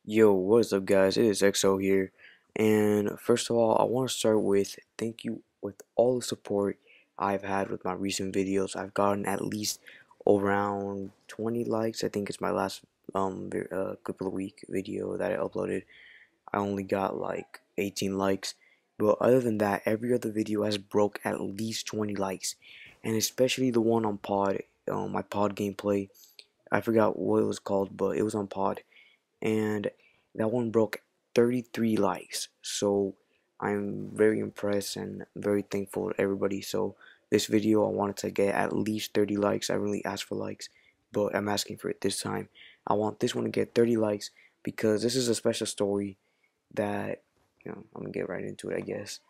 Yo, what is up, guys? It is XO here. And first of all, I want to start with thank you with all the support I've had with my recent videos. I've gotten at least around 20 likes. I think it's my last couple of week video that I uploaded. I only got like 18 likes. But other than that, every other video has broke at least 20 likes. And especially the one on pod, my pod gameplay. I forgot what it was called, but it was on pod and that one broke 33 likes. So I'm very impressed and very thankful to everybody. So this video I wanted to get at least 30 likes. I really asked for likes, but I'm asking for it this time. I want this one to get 30 likes because this is a special story that I'm gonna get right into it, I guess.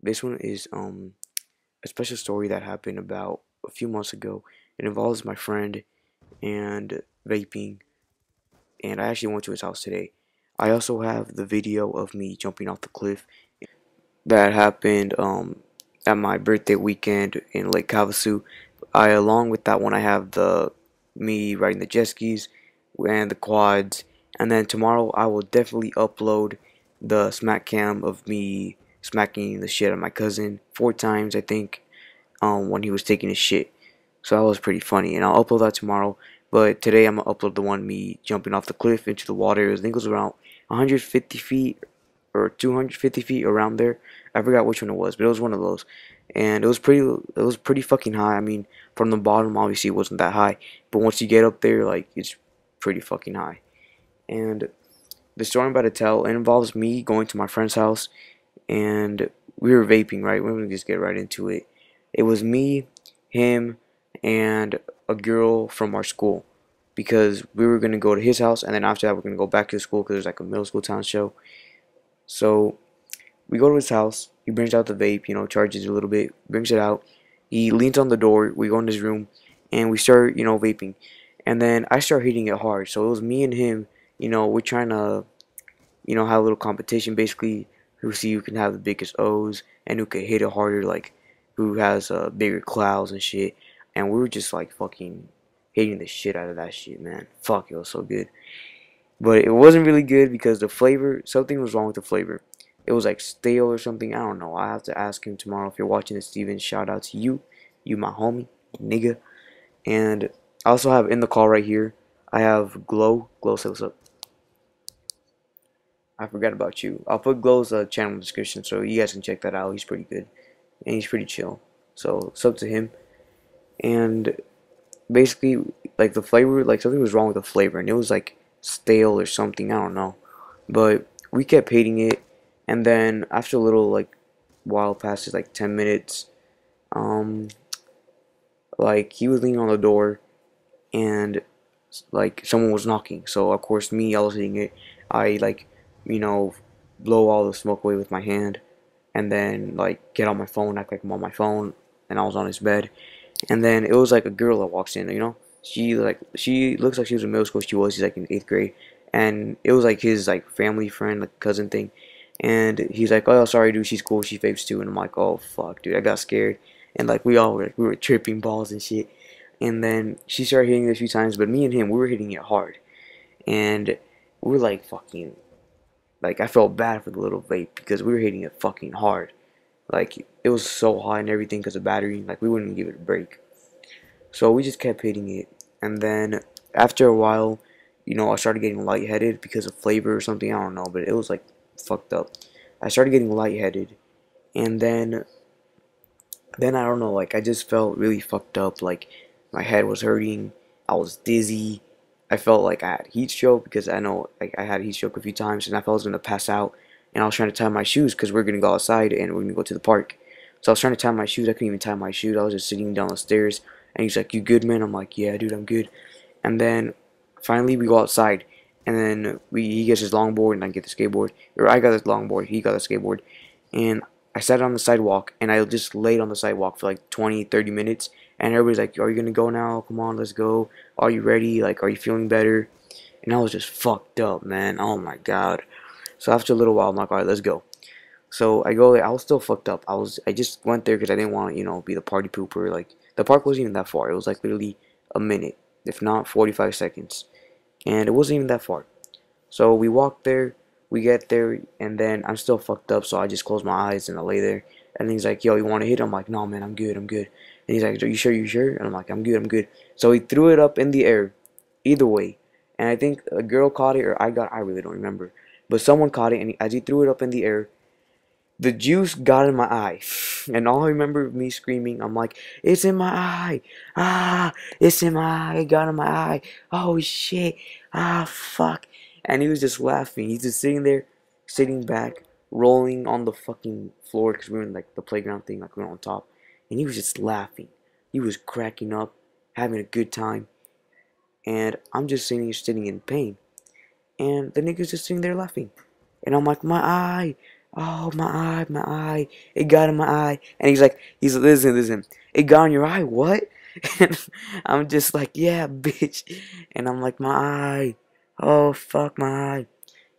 This one is a special story that happened about a few months ago. It involves my friend and vaping, and I actually went to his house today. I also have the video of me jumping off the cliff that happened at my birthday weekend in Lake Havasu. Along with that one, I have the me riding the jet skis and the quads. And then tomorrow, I will definitely upload the smack cam of me smacking the shit out of my cousin 4 times, I think, when he was taking his shit. So that was pretty funny, and I'll upload that tomorrow. But today I'm gonna upload the one me jumping off the cliff into the water. I think it was around 150 feet or 250 feet around there. I forgot which one it was, but it was one of those. And it was pretty fucking high. I mean, from the bottom, obviously it wasn't that high, but once you get up there, like it's pretty fucking high. And the story I'm about to tell, it involves me going to my friend's house, and we were vaping. Right, we're gonna just get right into it. It was me, him, and a girl from our school because we were gonna go to his house, and then after that we're gonna go back to the school because there's like a middle school talent show. So we go to his house. He brings out the vape, charges it a little bit, brings it out. He leans on the door. We go in his room, and we start, vaping. And then I start hitting it hard. So it was me and him. We're trying to, have a little competition basically. Who see who can have the biggest O's and who can hit it harder, like who has bigger clouds and shit. And we were just like fucking hitting the shit out of that shit, man. Fuck, it was so good. But it wasn't really good because the flavor, something was wrong with the flavor. It was like stale or something. I don't know. I have to ask him tomorrow. If you're watching this, Steven, shout out to you. You my homie, nigga. And I also have in the call right here, I have Glow. Glow, say what's up. I forgot about you. I'll put Glow's channel in the description so you guys can check that out. He's pretty good. And he's pretty chill. So, it's up to him. And basically, like the flavor, like something was wrong with the flavor. And it was like stale or something. I don't know. But we kept hating it, and then after a little like while passes like 10 minutes, um like he was leaning on the door, and like someone was knocking. So of course me, I was hitting it. I like, you know blow all the smoke away with my hand, and then like get on my phone, act like I'm on my phone, and I was on his bed. And then it was like a girl that walks in. She looks like she was in middle school. She's like in 8th grade, and it was like his like family friend, like cousin thing. And he's like, "Oh, sorry, dude. She's cool. She vapes too." And I'm like, "Oh fuck, dude." I got scared, and like we were tripping balls and shit. And then she started hitting it a few times, but me and him, we were hitting it hard, and we were like fucking like I felt bad for the little vape because we were hitting it fucking hard. Like it was so hot and everything because of battery. Like we wouldn't give it a break. So we just kept hitting it, and then after a while, I started getting lightheaded because of flavor or something. I don't know, but it was like fucked up. I started getting lightheaded, and then I don't know, like I just felt really fucked up. Like my head was hurting, I was dizzy. I felt like I had heat stroke because I know like I had heat stroke a few times, and I felt I was gonna pass out. And I was trying to tie my shoes because we're gonna go outside and we're gonna go to the park. So I was trying to tie my shoes. I couldn't even tie my shoes. I was just sitting down the stairs, and he's like, "You good, man?" I'm like, "Yeah, dude, I'm good." And then finally we go outside, and then he gets his longboard and I get the skateboard. Or I got his longboard, he got the skateboard, and I sat on the sidewalk and I just laid on the sidewalk for like 20, 30 minutes. And everybody's like, "Are you gonna go now? Come on, let's go. Are you ready? Like, are you feeling better?" And I was just fucked up, man. Oh my god. So after a little while, I'm like, "All right, let's go." So I go there. I was still fucked up. I just went there because I didn't want to, be the party pooper. Like the park wasn't even that far. It was like literally a minute, if not 45 seconds, and it wasn't even that far. So we walk there, we get there, and then I'm still fucked up, so I just close my eyes and I lay there. And he's like, "Yo, you want to hit?" I'm like, "No, man, I'm good, I'm good." And he's like, "Are you sure? You sure?" And I'm like, "I'm good, I'm good." So he threw it up in the air, either way. And I think a girl caught it, or I really don't remember. But someone caught it, and as he threw it up in the air, the juice got in my eye, and all I remember of me screaming, I'm like, "It's in my eye! Ah, it's in my eye! It got in my eye! Oh shit! Ah, fuck!" And he was just laughing. He's just sitting there, sitting back, rolling on the fucking floor because we were in like the playground thing, like we were on top, and he was just laughing. He was cracking up, having a good time, and I'm just sitting in pain, and the nigga's just sitting there laughing. And I'm like, "My eye, oh my eye, it got in my eye." And he's listen, it got in your eye, what? And I'm just like, "Yeah, bitch." And I'm like, "My eye, oh fuck my eye."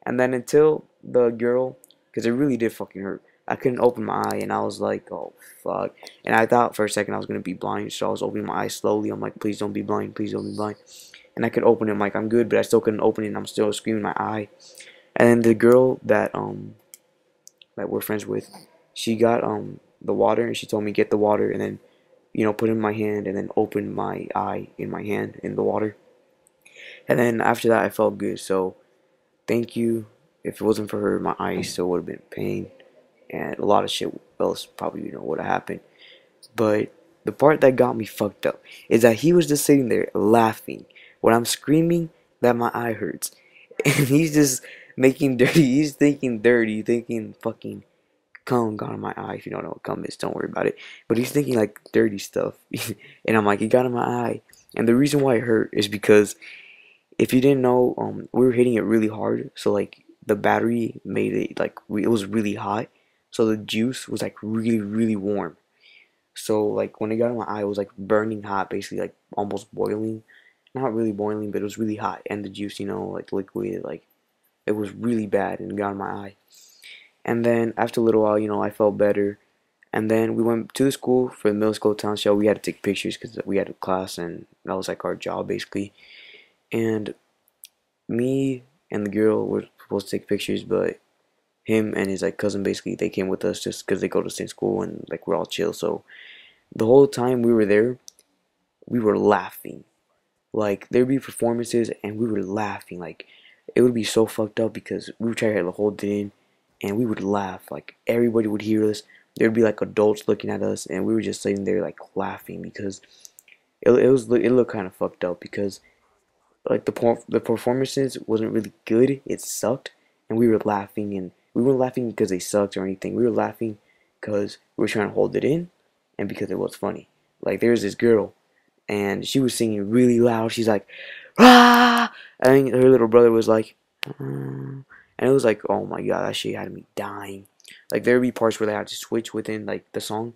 And then until the girl, because it really did fucking hurt, I couldn't open my eye, and I was like, "Oh fuck." And I thought for a second I was gonna be blind, so I was opening my eyes slowly. I'm like, "Please don't be blind, please don't be blind." And I could open it, I'm like, "I'm good," but I still couldn't open it, and I'm still screaming my eye. And then the girl that we're friends with, she got the water, and she told me get the water and then put it in my hand and then open my eye in my hand in the water. And then after that I felt good. So thank you. If it wasn't for her, my eye still would have been in pain, and a lot of shit else probably would have happened. But the part that got me fucked up is that he was just sitting there laughing when I'm screaming that my eye hurts. And he's just making dirty, he's thinking dirty, thinking fucking cum got in my eye. If you don't know what cum is, don't worry about it. But he's thinking like dirty stuff. And I'm like, it got in my eye. And the reason why it hurt is because if you didn't know, we were hitting it really hard. So like the battery made it like it was really hot. So the juice was like really, really warm. So like when it got in my eye, it was like burning hot, basically like almost boiling. Not really boiling, but it was really hot. And the juice, like liquid, like it was really bad and got in my eye. And then after a little while, I felt better. And then we went to the school for the middle school talent show. We had to take pictures because we had a class, and that was like our job basically. And me and the girl were supposed to take pictures, but him and his like cousin basically they came with us just because they go to the same school and like we're all chill. So the whole time we were there, we were laughing. Like there'd be performances and we were laughing. Like it would be so fucked up because we would try to hold it in, and we would laugh. Like everybody would hear us. There'd be like adults looking at us, and we were just sitting there like laughing because it looked kind of fucked up because like the performances wasn't really good. It sucked, and we were laughing, and we weren't laughing because they sucked or anything. We were laughing because we were trying to hold it in, and because it was funny. Like there was this girl, and she was singing really loud. She's like, "Ah!" And her little brother was like, and it was like, oh my god, that shit had me dying. Like there would be parts where they had to switch within like the song,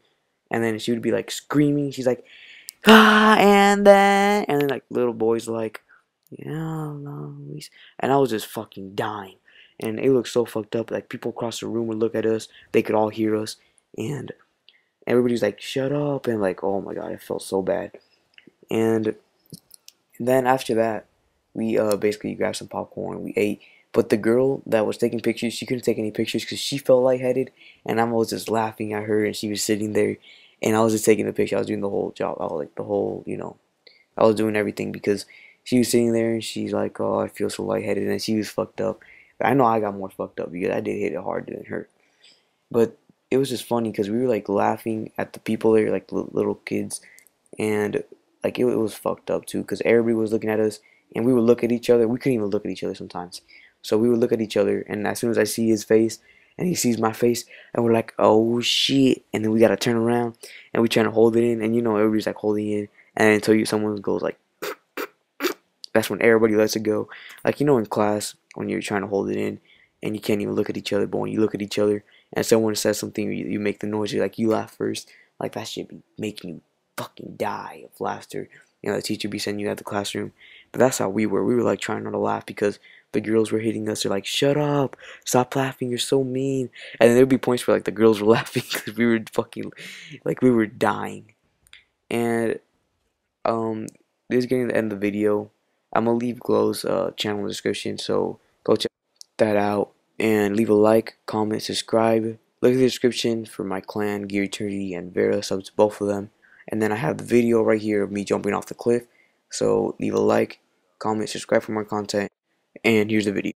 and then she would be like screaming. She's like, "Ah!" And then like little boys like, "Yeah, Luis," and I was just fucking dying, and it looked so fucked up. Like people across the room would look at us. They could all hear us, and everybody's like, "Shut up!" And like, oh my god, it felt so bad. And then after that, we basically grabbed some popcorn. We ate, but the girl that was taking pictures, she couldn't take any pictures because she felt lightheaded, and I was just laughing at her, and she was sitting there, and I was just taking the picture. I was doing the whole job. I was like the whole, I was doing everything because she was sitting there, and she's like, "Oh, I feel so lightheaded," and she was fucked up. But I know I got more fucked up because I did hit it harder than her. But it was just funny because we were like laughing at the people there, like little kids, and like it was fucked up too because everybody was looking at us, and we would look at each other. We couldn't even look at each other sometimes, so we would look at each other, and as soon as I see his face and he sees my face, and we're like, "Oh shit!" And then we gotta turn around, and we trying to hold it in, and everybody's like holding it in, and until someone goes like, that's when everybody lets it go. Like in class when you're trying to hold it in and you can't even look at each other, but when you look at each other and someone says something, you make the noise. You laugh first. Like that should be making you fucking die of laughter. The teacher be sending you out of the classroom. But that's how we were. We were like trying not to laugh because the girls were hitting us. They're like, "Shut up! Stop laughing! You're so mean." And then there'd be points where like the girls were laughing because we were fucking like we were dying. And um, this is getting to the end of the video. I'm gonna leave Glow's channel in the description, so Go check that out and leave a like, comment, subscribe. Look at the description for my clan, Gear Eternity, and Vera subs, both of them. And then I have the video right here of me jumping off the cliff. So leave a like, comment, subscribe for more content, and here's the video.